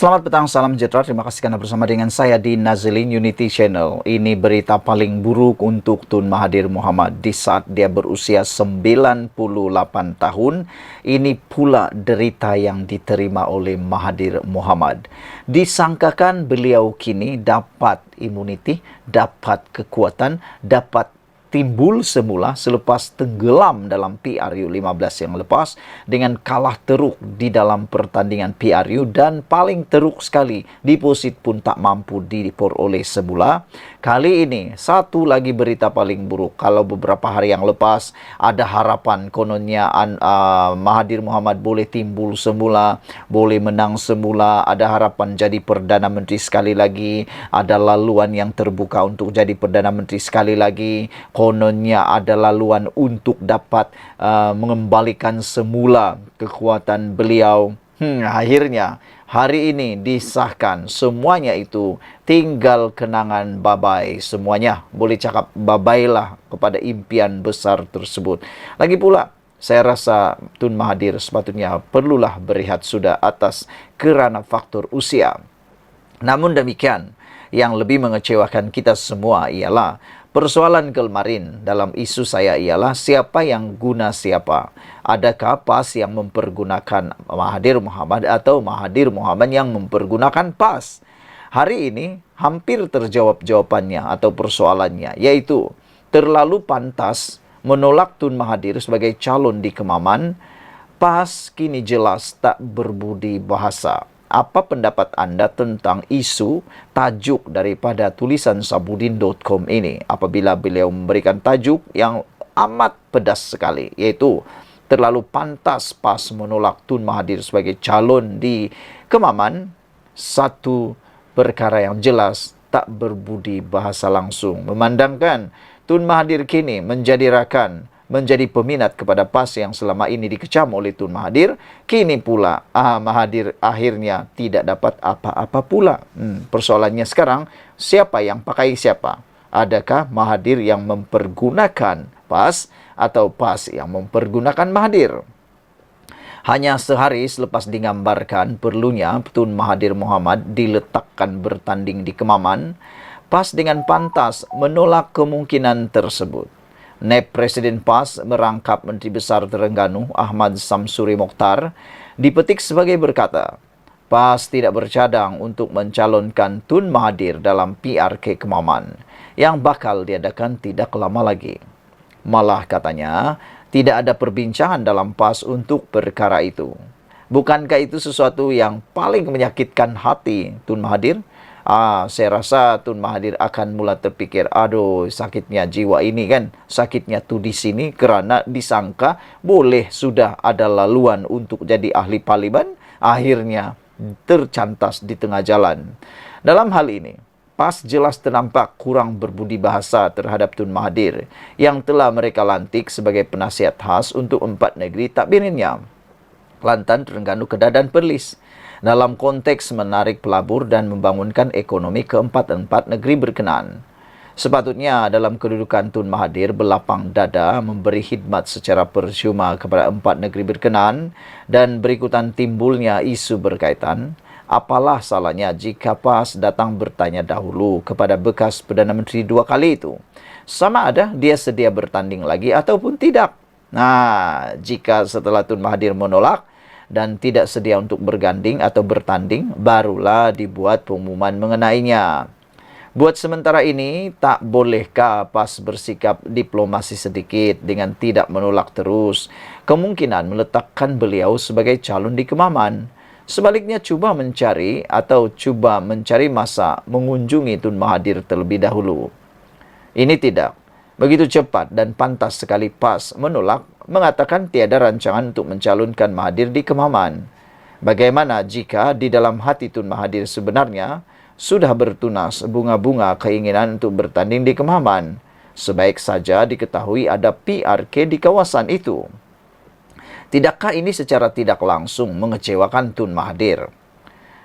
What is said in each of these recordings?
Selamat petang, salam sejahtera. Terima kasih karena bersama dengan saya di Nazilin Unity Channel. Ini berita paling buruk untuk Tun Mahathir Mohamad di saat dia berusia 98 tahun. Ini pula derita yang diterima oleh Mahathir Mohamad. Disangkakan beliau kini dapat imuniti, dapat kekuatan, dapat timbul semula selepas tenggelam dalam PRU 15 yang lepas dengan kalah teruk di dalam pertandingan PRU dan paling teruk sekali deposit pun tak mampu diperoleh semula. Kali ini satu lagi berita paling buruk. Kalau beberapa hari yang lepas ada harapan kononnya Mahathir Mohamad boleh timbul semula, boleh menang semula, ada harapan jadi Perdana Menteri sekali lagi, ada laluan yang terbuka untuk jadi Perdana Menteri sekali lagi. Kononnya ada laluan untuk dapat mengembalikan semula kekuatan beliau. Akhirnya hari ini disahkan semuanya itu tinggal kenangan bye-bye semuanya. Boleh cakap bye-bye lah kepada impian besar tersebut. Lagi pula saya rasa Tun Mahathir sepatutnya perlulah berehat sudah atas kerana faktor usia. Namun demikian, yang lebih mengecewakan kita semua ialah persoalan kemarin dalam isu saya ialah siapa yang guna siapa. Adakah PAS yang mempergunakan Mahathir Mohamad atau Mahathir Mohamad yang mempergunakan PAS? Hari ini hampir terjawab jawabannya atau persoalannya, yaitu terlalu pantas menolak Tun Mahathir sebagai calon di Kemaman. PAS kini jelas tak berbudi bahasa. Apa pendapat anda tentang isu tajuk daripada tulisan Sabudin.com ini apabila beliau memberikan tajuk yang amat pedas sekali, yaitu terlalu pantas PAS menolak Tun Mahathir sebagai calon di Kemaman. Satu perkara yang jelas tak berbudi bahasa langsung, memandangkan Tun Mahathir kini menjadi rakan, menjadi peminat kepada PAS yang selama ini dikecam oleh Tun Mahathir. Kini pula Mahathir akhirnya tidak dapat apa-apa pula. Persoalannya sekarang, siapa yang pakai siapa? Adakah Mahathir yang mempergunakan PAS atau PAS yang mempergunakan Mahathir? Hanya sehari selepas digambarkan perlunya Tun Mahathir Mohamad diletakkan bertanding di Kemaman, PAS dengan pantas menolak kemungkinan tersebut. Naib Presiden PAS merangkap Menteri Besar Terengganu Ahmad Samsuri Mokhtar dipetik sebagai berkata, PAS tidak bercadang untuk mencalonkan Tun Mahathir dalam PRK Kemaman yang bakal diadakan tidak lama lagi. Malah katanya, tidak ada perbincangan dalam PAS untuk perkara itu. Bukankah itu sesuatu yang paling menyakitkan hati Tun Mahathir? Saya rasa Tun Mahathir akan mula terfikir, aduh sakitnya jiwa ini kan, sakitnya tu di sini kerana disangka boleh sudah ada laluan untuk jadi ahli parlimen, akhirnya tercantas di tengah jalan. Dalam hal ini, PAS jelas ternampak kurang berbudi bahasa terhadap Tun Mahathir yang telah mereka lantik sebagai penasihat khas untuk 4 negeri takbirinnya, Kelantan, Terengganu, Kedah dan Perlis, dalam konteks menarik pelabur dan membangunkan ekonomi keempat negeri berkenaan. Sepatutnya dalam kedudukan Tun Mahathir berlapang dada memberi khidmat secara percuma kepada 4 negeri berkenaan dan berikutan timbulnya isu berkaitan. Apalah salahnya jika PAS datang bertanya dahulu kepada bekas Perdana Menteri 2 kali itu, sama ada dia sedia bertanding lagi ataupun tidak. Jika setelah Tun Mahathir menolak dan tidak sedia untuk berganding atau bertanding, barulah dibuat pengumuman mengenainya. Buat sementara ini, tak bolehkah PAS bersikap diplomasi sedikit dengan tidak menolak terus kemungkinan meletakkan beliau sebagai calon di Kemaman? Sebaliknya cuba mencari masa mengunjungi Tun Mahathir terlebih dahulu. Ini tidak. Begitu cepat dan pantas sekali PAS menolak, mengatakan tiada rancangan untuk mencalonkan Mahathir di Kemaman. Bagaimana jika di dalam hati Tun Mahathir sebenarnya sudah bertunas bunga-bunga keinginan untuk bertanding di Kemaman? Sebaik saja diketahui ada PRK di kawasan itu. Tidakkah ini secara tidak langsung mengecewakan Tun Mahathir?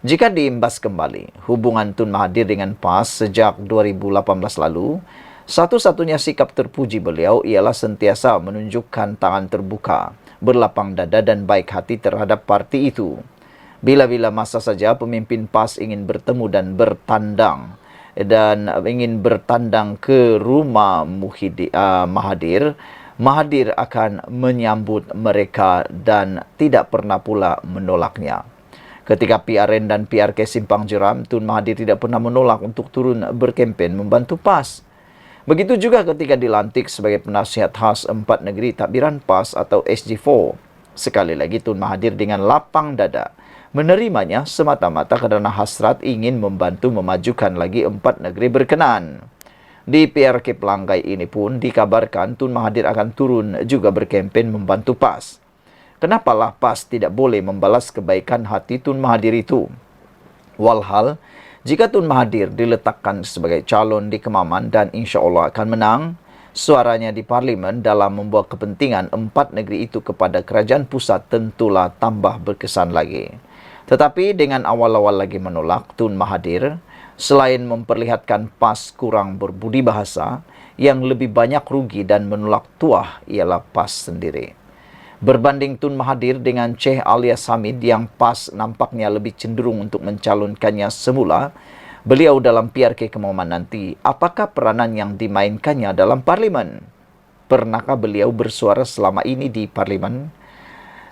Jika diimbas kembali hubungan Tun Mahathir dengan PAS sejak 2018 lalu, satu-satunya sikap terpuji beliau ialah sentiasa menunjukkan tangan terbuka, berlapang dada dan baik hati terhadap parti itu. Bila-bila masa saja pemimpin PAS ingin bertemu dan ingin bertandang ke rumah Mahathir, Mahathir akan menyambut mereka dan tidak pernah pula menolaknya. Ketika PRN dan PRK Simpang Jeram, Tun Mahathir tidak pernah menolak untuk turun berkempen membantu PAS. Begitu juga ketika dilantik sebagai penasihat khas Empat Negeri Takbiran PAS atau SG4. Sekali lagi Tun Mahathir dengan lapang dada menerimanya semata-mata kerana hasrat ingin membantu memajukan lagi Empat Negeri berkenaan. Di PRK Pelanggai ini pun dikabarkan Tun Mahathir akan turun juga berkempen membantu PAS. Kenapalah PAS tidak boleh membalas kebaikan hati Tun Mahathir itu? Walhal, jika Tun Mahathir diletakkan sebagai calon di Kemaman dan insya Allah akan menang, suaranya di Parlimen dalam membawa kepentingan Empat Negeri itu kepada kerajaan pusat tentulah tambah berkesan lagi. Tetapi dengan awal-awal lagi menolak, Tun Mahathir, selain memperlihatkan PAS kurang berbudi bahasa, yang lebih banyak rugi dan menolak tuah ialah PAS sendiri. Berbanding Tun Mahathir dengan Sheikh Alias Hamid yang PAS nampaknya lebih cenderung untuk mencalonkannya semula, beliau dalam PRK Kemaman nanti, apakah peranan yang dimainkannya dalam Parlimen? Pernahkah beliau bersuara selama ini di Parlimen?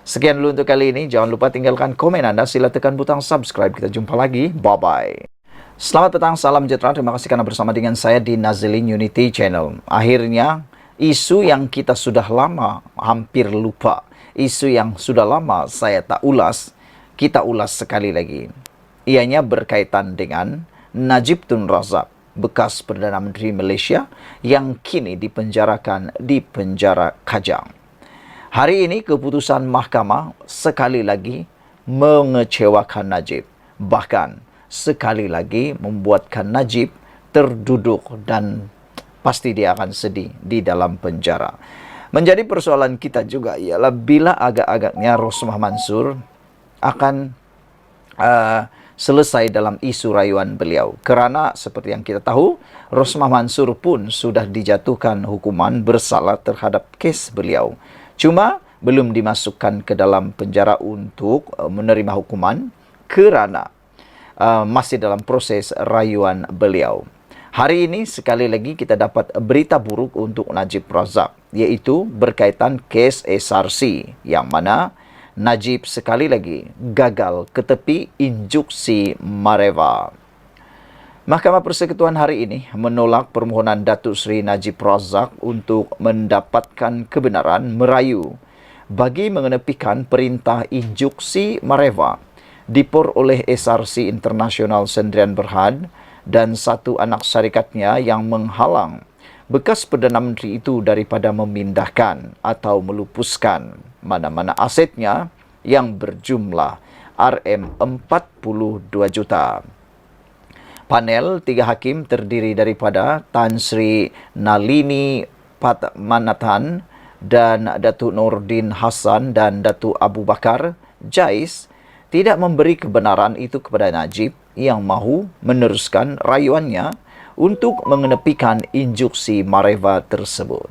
Sekian dulu untuk kali ini. Jangan lupa tinggalkan komen Anda. Sila tekan butang subscribe. Kita jumpa lagi. Bye-bye. Selamat petang, salam sejahtera. Terima kasih karena bersama dengan saya di Nazilin Unity Channel. Akhirnya, isu yang kita sudah lama hampir lupa, isu yang sudah lama saya tak ulas, kita ulas sekali lagi. Ianya berkaitan dengan Najib Tun Razak, bekas Perdana Menteri Malaysia yang kini dipenjarakan di penjara Kajang. Hari ini keputusan mahkamah sekali lagi mengecewakan Najib. Bahkan sekali lagi membuatkan Najib terduduk dan pasti dia akan sedih di dalam penjara. Menjadi persoalan kita juga ialah bila agak-agaknya Rosmah Mansur akan selesai dalam isu rayuan beliau. Kerana seperti yang kita tahu, Rosmah Mansur pun sudah dijatuhkan hukuman bersalah terhadap kes beliau. Cuma belum dimasukkan ke dalam penjara untuk menerima hukuman kerana masih dalam proses rayuan beliau. Hari ini sekali lagi kita dapat berita buruk untuk Najib Razak, iaitu berkaitan kes SRC yang mana Najib sekali lagi gagal ke tepi injuksi Mareva. Mahkamah Persekutuan hari ini menolak permohonan Datuk Seri Najib Razak untuk mendapatkan kebenaran merayu bagi mengenepikan perintah injuksi Mareva dipor oleh SRC International Sendirian Berhad dan satu anak syarikatnya yang menghalang bekas Perdana Menteri itu daripada memindahkan atau melupuskan mana-mana asetnya yang berjumlah RM42 juta. Panel 3 hakim terdiri daripada Tan Sri Nalini Padmanathan dan Datuk Nordin Hassan dan Datuk Abu Bakar Jais tidak memberi kebenaran itu kepada Najib yang mahu meneruskan rayuannya untuk mengenepikan injuksi Mareva tersebut.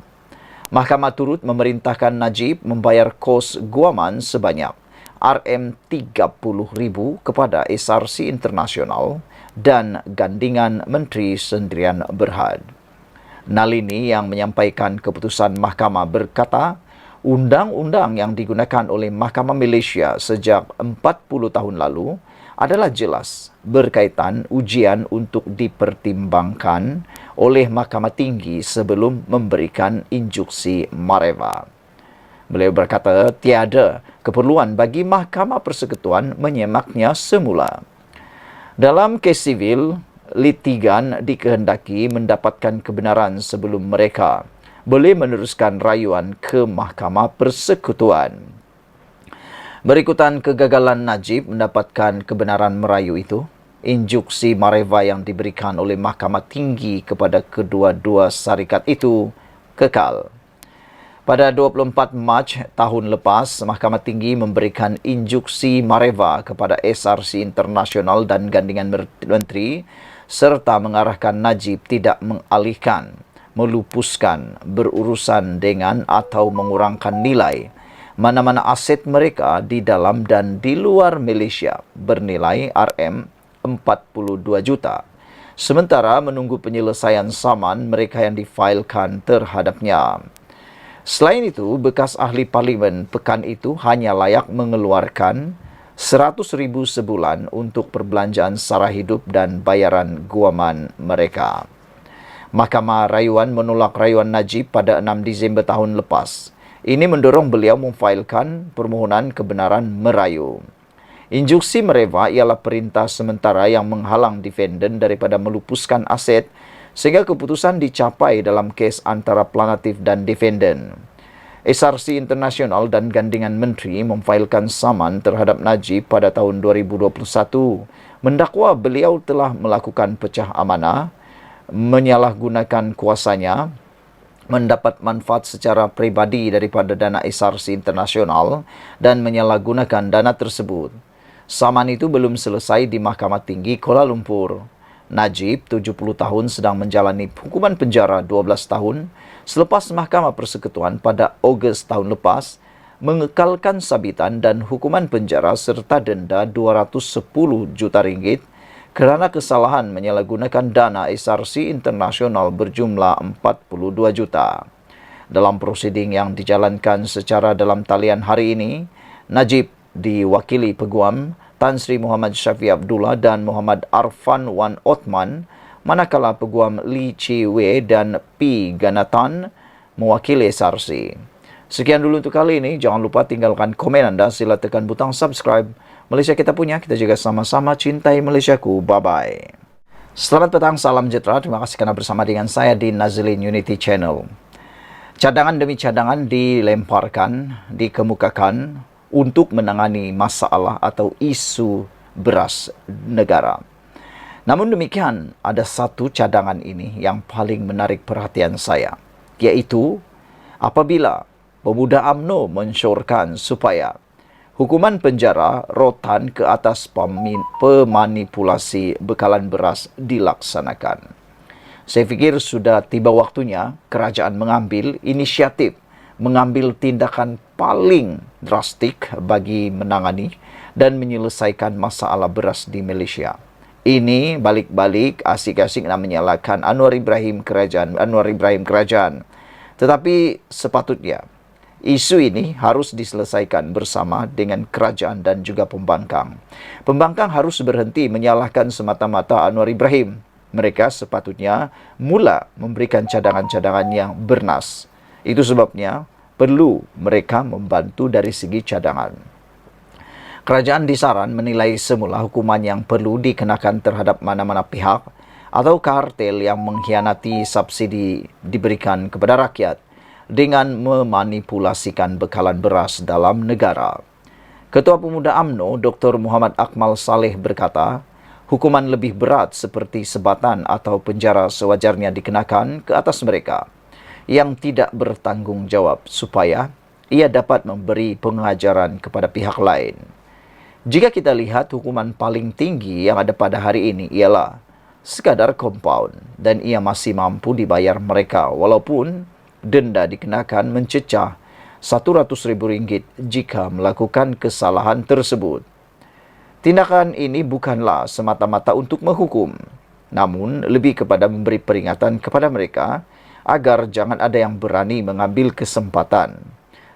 Mahkamah turut memerintahkan Najib membayar kos guaman sebanyak RM30,000 kepada SRC International dan gandingan Menteri Sendirian Berhad. Nalini yang menyampaikan keputusan mahkamah berkata, undang-undang yang digunakan oleh Mahkamah Malaysia sejak 40 tahun lalu adalah jelas berkaitan ujian untuk dipertimbangkan oleh Mahkamah Tinggi sebelum memberikan injuksi Mareva. Beliau berkata tiada keperluan bagi Mahkamah Persekutuan menyemaknya semula. Dalam kes sivil, litigan dikehendaki mendapatkan kebenaran sebelum mereka boleh meneruskan rayuan ke Mahkamah Persekutuan. Berikutan kegagalan Najib mendapatkan kebenaran merayu itu, injuksi Mareva yang diberikan oleh Mahkamah Tinggi kepada kedua-dua syarikat itu kekal. Pada 24 Mac tahun lepas, Mahkamah Tinggi memberikan injuksi Mareva kepada SRC International dan gandingan menteri serta mengarahkan Najib tidak mengalihkan, melupuskan, berurusan dengan atau mengurangkan nilai mana-mana aset mereka di dalam dan di luar Malaysia bernilai RM42 juta. Sementara menunggu penyelesaian saman mereka yang difailkan terhadapnya. Selain itu, bekas ahli parlimen pekan itu hanya layak mengeluarkan RM100,000 sebulan untuk perbelanjaan sara hidup dan bayaran guaman mereka. Mahkamah Rayuan menolak rayuan Najib pada 6 Disember tahun lepas. Ini mendorong beliau memfailkan permohonan kebenaran merayu. Instruksi mereva ialah perintah sementara yang menghalang defendant daripada melupuskan aset sehingga keputusan dicapai dalam kes antara plaintiff dan defendant. SRC Internasional dan Gandingan Menteri memfailkan saman terhadap Najib pada tahun 2021 mendakwa beliau telah melakukan pecah amanah, menyalahgunakan kuasanya, mendapat manfaat secara pribadi daripada dana SRC Internasional dan menyalahgunakan dana tersebut. Saman itu belum selesai di Mahkamah Tinggi Kuala Lumpur. Najib, 70 tahun, sedang menjalani hukuman penjara 12 tahun selepas Mahkamah Persekutuan pada Ogos tahun lepas mengekalkan sabitan dan hukuman penjara serta denda RM210 juta kerana kesalahan menyalahgunakan dana SRC Internasional berjumlah RM42 juta. Dalam prosiding yang dijalankan secara dalam talian hari ini, Najib diwakili Peguam Tan Sri Muhammad Syafiee Abdullah dan Muhammad Arfan Wan Othman, manakala Peguam Lee Chi Wei dan P. Ganatan mewakili SRC. Sekian dulu untuk kali ini. Jangan lupa tinggalkan komen anda. Sila tekan butang subscribe. Malaysia kita punya, kita juga sama-sama cintai Malaysiaku. Bye-bye. Selamat petang, salam sejahtera. Terima kasih kerana bersama dengan saya di Nazilin Unity Channel. Cadangan demi cadangan dilemparkan, dikemukakan untuk menangani masalah atau isu beras negara. Namun demikian, ada satu cadangan ini yang paling menarik perhatian saya, iaitu apabila pemuda UMNO mensyorkan supaya hukuman penjara rotan ke atas pemanipulasi bekalan beras dilaksanakan. Saya fikir sudah tiba waktunya kerajaan mengambil inisiatif, mengambil tindakan paling drastik bagi menangani dan menyelesaikan masalah beras di Malaysia. Ini balik-balik asik-asik nak menyalahkan Anwar Ibrahim kerajaan. Tetapi sepatutnya isu ini harus diselesaikan bersama dengan kerajaan dan juga pembangkang. Pembangkang harus berhenti menyalahkan semata-mata Anwar Ibrahim. Mereka sepatutnya mula memberikan cadangan-cadangan yang bernas. Itu sebabnya perlu mereka membantu dari segi cadangan. Kerajaan disaran menilai semula hukuman yang perlu dikenakan terhadap mana-mana pihak atau kartel yang mengkhianati subsidi diberikan kepada rakyat dengan memanipulasikan bekalan beras dalam negara. Ketua Pemuda UMNO Dr. Muhammad Akmal Saleh berkata, hukuman lebih berat seperti sebatan atau penjara sewajarnya dikenakan ke atas mereka yang tidak bertanggungjawab supaya ia dapat memberi pengajaran kepada pihak lain. Jika kita lihat hukuman paling tinggi yang ada pada hari ini ialah sekadar compound dan ia masih mampu dibayar mereka walaupun denda dikenakan mencecah RM100,000 jika melakukan kesalahan tersebut. Tindakan ini bukanlah semata-mata untuk menghukum, namun lebih kepada memberi peringatan kepada mereka agar jangan ada yang berani mengambil kesempatan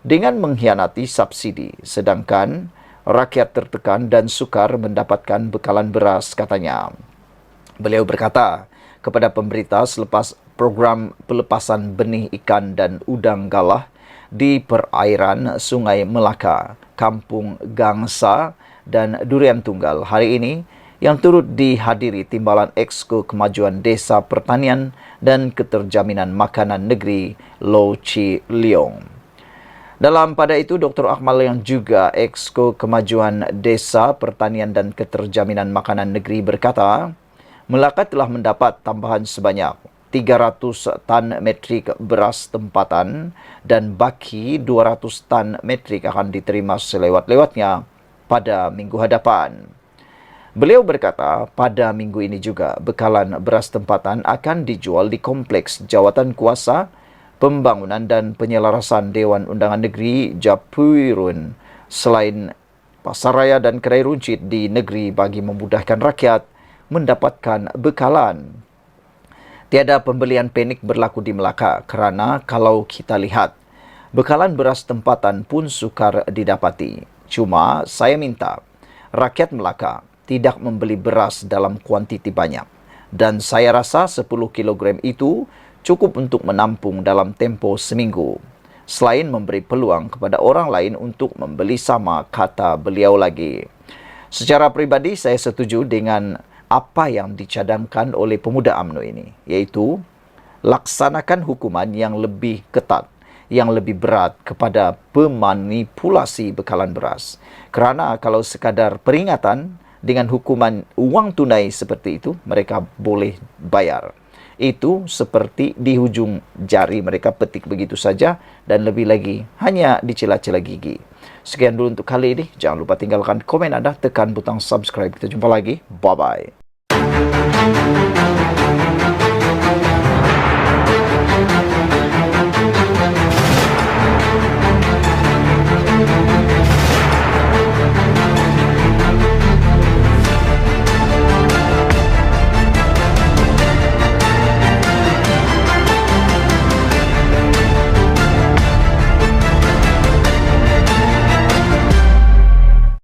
dengan mengkhianati subsidi, sedangkan rakyat tertekan dan sukar mendapatkan bekalan beras, katanya. Beliau berkata kepada pemberita selepas program pelepasan benih ikan dan udang galah di perairan Sungai Melaka, Kampung Gangsa dan Durian Tunggal hari ini, yang turut dihadiri Timbalan Exco Kemajuan Desa Pertanian dan Keterjaminan Makanan Negeri Low Chi Leong. Dalam pada itu, Dr. Akmal yang juga Exco Kemajuan Desa Pertanian dan Keterjaminan Makanan Negeri berkata, Melaka telah mendapat tambahan sebanyak 300 tan metrik beras tempatan dan baki 200 tan metrik akan diterima selewat-lewatnya pada minggu hadapan. Beliau berkata, pada minggu ini juga bekalan beras tempatan akan dijual di kompleks jawatan kuasa Pembangunan dan Penyelarasan Dewan Undangan Negeri Japuirun selain pasaraya dan kedai runcit di negeri bagi memudahkan rakyat mendapatkan bekalan. Tiada pembelian panik berlaku di Melaka kerana kalau kita lihat, bekalan beras tempatan pun sukar didapati. Cuma saya minta rakyat Melaka tidak membeli beras dalam kuantiti banyak. Dan saya rasa 10 kilogram itu cukup untuk menampung dalam tempoh seminggu. Selain memberi peluang kepada orang lain untuk membeli sama, kata beliau lagi. Secara pribadi saya setuju dengan apa yang dicadangkan oleh pemuda UMNO ini, yaitu laksanakan hukuman yang lebih ketat, yang lebih berat kepada pemanipulasi bekalan beras. Kerana kalau sekadar peringatan dengan hukuman wang tunai seperti itu, mereka boleh bayar. Itu seperti di hujung jari mereka petik begitu saja dan lebih lagi hanya dicela-cela gigi. Sekian dulu untuk kali ini. Jangan lupa tinggalkan komen Anda, tekan butang subscribe. Kita jumpa lagi. Bye-bye.